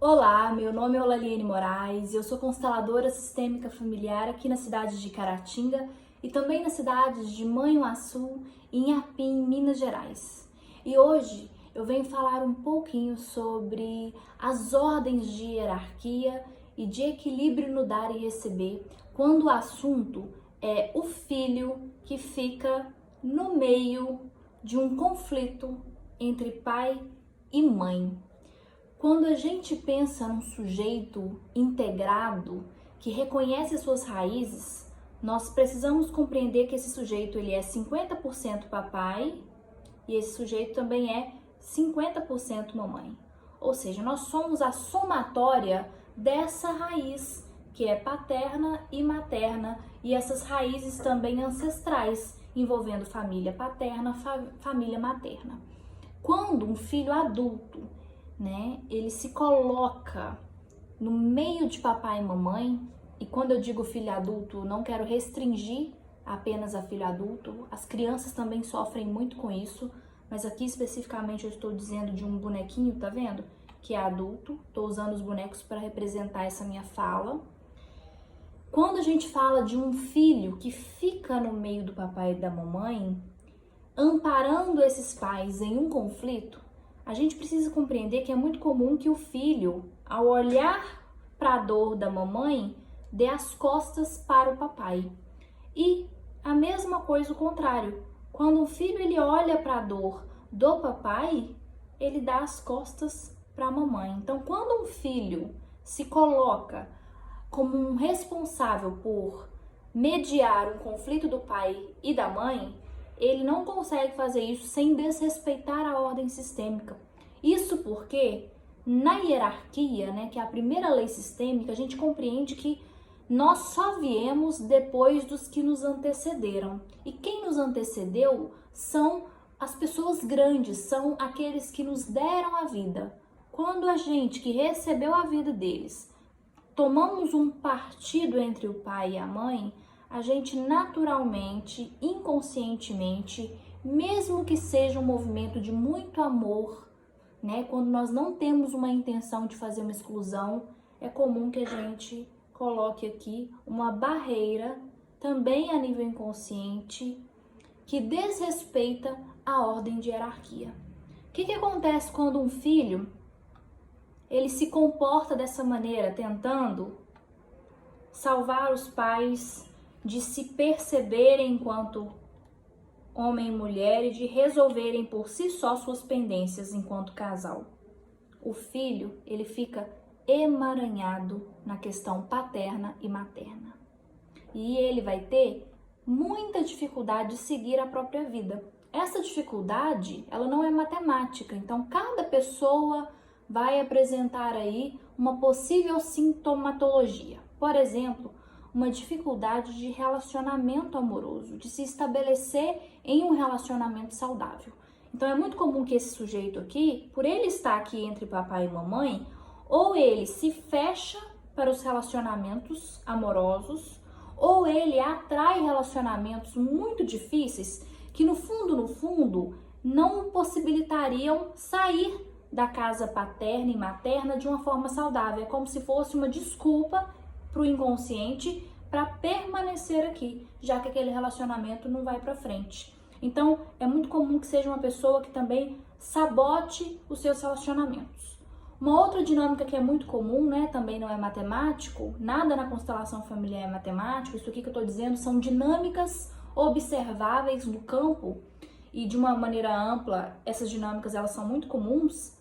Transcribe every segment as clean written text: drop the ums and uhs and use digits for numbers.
Olá, meu nome é Olaliene Moraes, eu sou consteladora sistêmica familiar aqui na cidade de Caratinga e também na cidade de Manhuaçu, em Inhapim, Minas Gerais. E hoje eu venho falar um pouquinho sobre as ordens de hierarquia e de equilíbrio no dar e receber, quando o assunto é o filho que fica no meio de um conflito entre pai e mãe. Quando a gente pensa num sujeito integrado que reconhece as suas raízes, nós precisamos compreender que esse sujeito ele é 50% papai e esse sujeito também é 50% mamãe. Ou seja, nós somos a somatória dessa raiz que é paterna e materna e essas raízes também ancestrais, envolvendo família paterna, família materna. Quando um filho adulto ele se coloca no meio de papai e mamãe, e quando eu digo filho adulto, não quero restringir apenas a filho adulto, as crianças também sofrem muito com isso, mas aqui especificamente eu estou dizendo de um bonequinho, tá vendo? Que é adulto, estou usando os bonecos para representar essa minha fala. Quando a gente fala de um filho que fica no meio do papai e da mamãe, amparando esses pais em um conflito, a gente precisa compreender que é muito comum que o filho, ao olhar para a dor da mamãe, dê as costas para o papai. E a mesma coisa o contrário. Quando o filho ele olha para a dor do papai, ele dá as costas para a mamãe. Então, quando um filho se coloca como um responsável por mediar um conflito do pai e da mãe, ele não consegue fazer isso sem desrespeitar a ordem sistêmica. Isso porque na hierarquia, que é a primeira lei sistêmica, a gente compreende que nós só viemos depois dos que nos antecederam. E quem nos antecedeu são as pessoas grandes, são aqueles que nos deram a vida. Quando a gente que recebeu a vida deles, tomamos um partido entre o pai e a mãe, a gente naturalmente, inconscientemente, mesmo que seja um movimento de muito amor, quando nós não temos uma intenção de fazer uma exclusão, é comum que a gente coloque aqui uma barreira, também a nível inconsciente, que desrespeita a ordem de hierarquia. O que acontece quando um filho ele se comporta dessa maneira, tentando salvar os pais de se perceberem enquanto homem e mulher e de resolverem por si só suas pendências enquanto casal? O filho, ele fica emaranhado na questão paterna e materna. E ele vai ter muita dificuldade de seguir a própria vida. Essa dificuldade, ela não é matemática, então cada pessoa vai apresentar aí uma possível sintomatologia. Por exemplo, uma dificuldade de relacionamento amoroso, de se estabelecer em um relacionamento saudável. Então é muito comum que esse sujeito aqui, por ele estar aqui entre papai e mamãe, ou ele se fecha para os relacionamentos amorosos, ou ele atrai relacionamentos muito difíceis que no fundo, não o possibilitariam sair da casa paterna e materna de uma forma saudável. É como se fosse uma desculpa para o inconsciente para permanecer aqui, já que aquele relacionamento não vai para frente. Então, é muito comum que seja uma pessoa que também sabote os seus relacionamentos. Uma outra dinâmica que é muito comum, também não é matemático, nada na constelação familiar é matemático, isso aqui que eu estou dizendo são dinâmicas observáveis no campo e de uma maneira ampla, essas dinâmicas elas são muito comuns.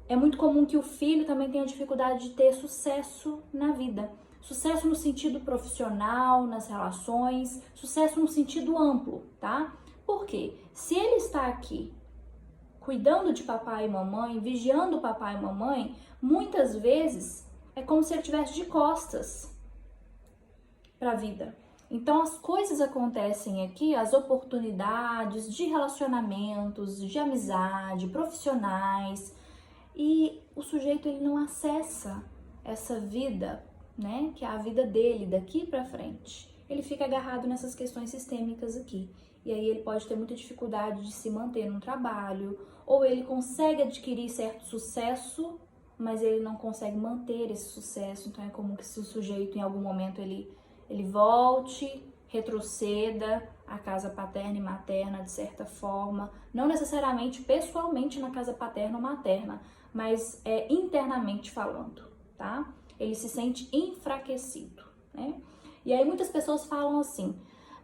É muito comum que o filho também tenha dificuldade de ter sucesso na vida. Sucesso no sentido profissional, nas relações, sucesso no sentido amplo, tá? Por quê? Se ele está aqui cuidando de papai e mamãe, vigiando papai e mamãe, muitas vezes é como se ele estivesse de costas para a vida. Então as coisas acontecem aqui, as oportunidades de relacionamentos, de amizade, profissionais, e o sujeito ele não acessa essa vida, que é a vida dele daqui para frente. Ele fica agarrado nessas questões sistêmicas aqui. E aí ele pode ter muita dificuldade de se manter num trabalho, ou ele consegue adquirir certo sucesso mas ele não consegue manter esse sucesso. Então é comum que se o sujeito em algum momento ele volte, retroceda à casa paterna e materna de certa forma, não necessariamente pessoalmente na casa paterna ou materna, mas internamente falando, tá? Ele se sente enfraquecido, né? E aí muitas pessoas falam assim,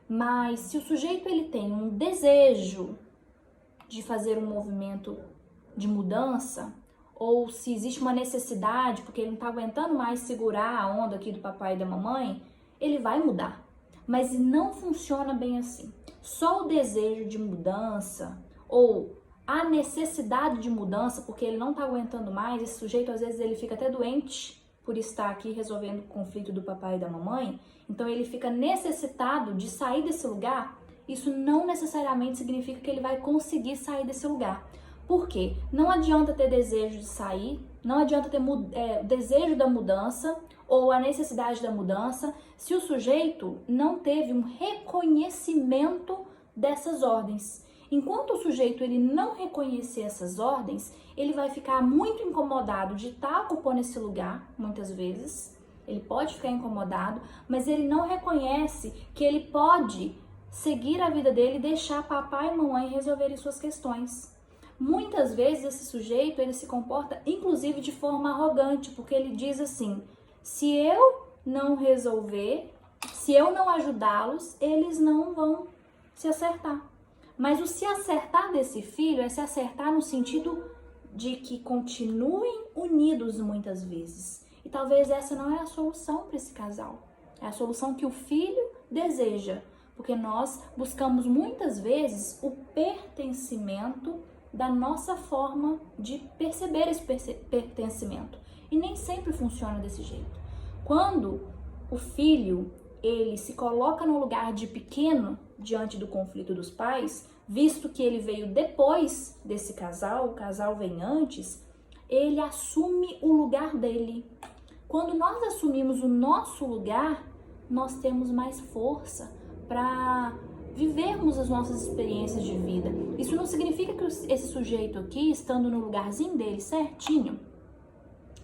mas se o sujeito ele tem um desejo de fazer um movimento de mudança, ou se existe uma necessidade, porque ele não está aguentando mais segurar a onda aqui do papai e da mamãe, ele vai mudar. Mas não funciona bem assim. Só o desejo de mudança ou a necessidade de mudança, porque ele não está aguentando mais, esse sujeito às vezes ele fica até doente por estar aqui resolvendo o conflito do papai e da mamãe, então ele fica necessitado de sair desse lugar. Isso não necessariamente significa que ele vai conseguir sair desse lugar. Por quê? Não adianta ter desejo de sair, não adianta ter desejo da mudança ou a necessidade da mudança se o sujeito não teve um reconhecimento dessas ordens. Enquanto o sujeito ele não reconhecer essas ordens, ele vai ficar muito incomodado de estar ocupando esse lugar, muitas vezes. Ele pode ficar incomodado, mas ele não reconhece que ele pode seguir a vida dele e deixar papai e mamãe resolverem suas questões. Muitas vezes esse sujeito ele se comporta inclusive de forma arrogante, porque ele diz assim: se eu não resolver, se eu não ajudá-los, eles não vão se acertar. Mas o se acertar desse filho é se acertar no sentido de que continuem unidos muitas vezes. E talvez essa não é a solução para esse casal. É a solução que o filho deseja, porque nós buscamos muitas vezes o pertencimento da nossa forma de perceber esse pertencimento. E nem sempre funciona desse jeito. Quando o filho ele se coloca no lugar de pequeno diante do conflito dos pais, visto que ele veio depois desse casal, o casal vem antes, ele assume o lugar dele. Quando nós assumimos o nosso lugar, nós temos mais força para vivermos as nossas experiências de vida. Isso não significa que esse sujeito aqui, estando no lugarzinho dele certinho,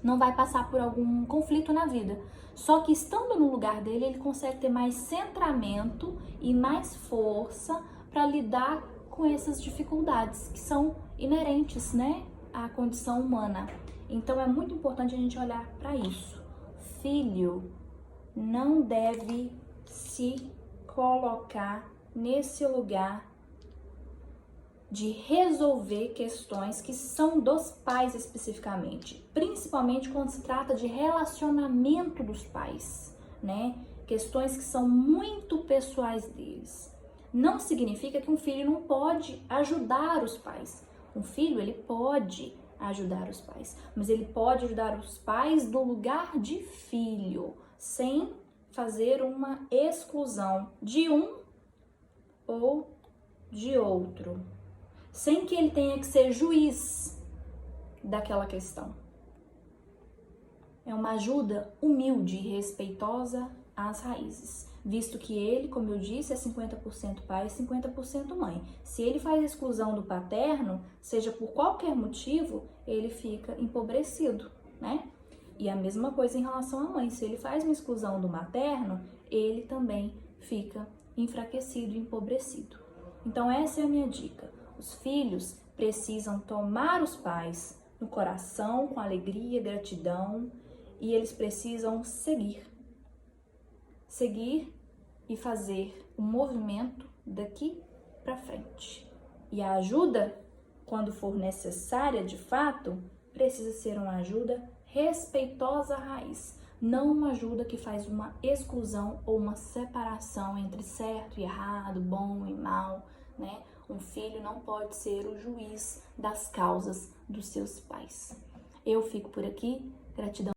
não vai passar por algum conflito na vida. Só que estando no lugar dele, ele consegue ter mais centramento e mais força para lidar com essas dificuldades que são inerentes, né, à condição humana. Então é muito importante a gente olhar para isso. Filho não deve se colocar nesse lugar de resolver questões que são dos pais especificamente, principalmente quando se trata de relacionamento dos pais, né? Questões que são muito pessoais deles. Não significa que um filho não pode ajudar os pais. Um filho, ele pode ajudar os pais, mas ele pode ajudar os pais do lugar de filho, sem fazer uma exclusão de um ou de outro, sem que ele tenha que ser juiz daquela questão. É uma ajuda humilde e respeitosa às raízes, visto que ele, como eu disse, é 50% pai e 50% mãe. Se ele faz a exclusão do paterno, seja por qualquer motivo, ele fica empobrecido, né? E a mesma coisa em relação à mãe. Se ele faz uma exclusão do materno, ele também fica enfraquecido e empobrecido. Então essa é a minha dica. Os filhos precisam tomar os pais no coração, com alegria, gratidão, e eles precisam seguir e fazer um movimento daqui para frente. E a ajuda, quando for necessária de fato, precisa ser uma ajuda respeitosa à raiz, não uma ajuda que faz uma exclusão ou uma separação entre certo e errado, bom e mal, né? Um filho não pode ser o juiz das causas dos seus pais. Eu fico por aqui, gratidão.